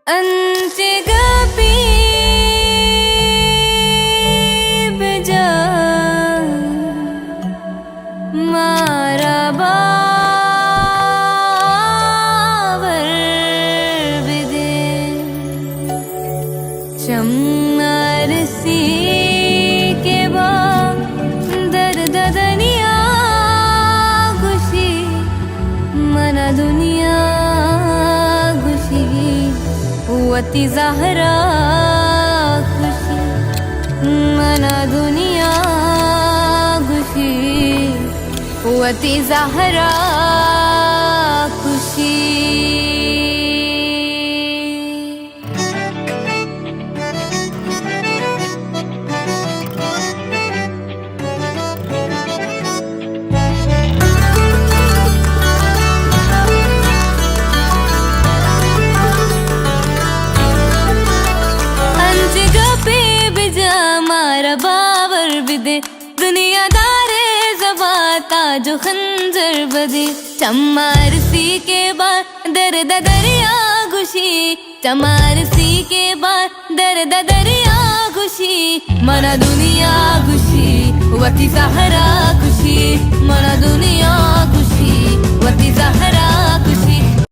अंचे गपी बेजा मारा बावर विदे चमर सी के बा दर्द दनिया खुशी मना दुनिया वती ज़हरा खुशी मना दुनिया खुशी वती ज़हरा खुशी। बावर बिदे दुनियादारे ज़बाता जो खंजर बदे चमार सी के बाद दर्द दरिया खुशी चमार सी के बाद दर्द दरिया खुशी मना दुनिया खुशी वती ज़हरा खुशी मना दुनिया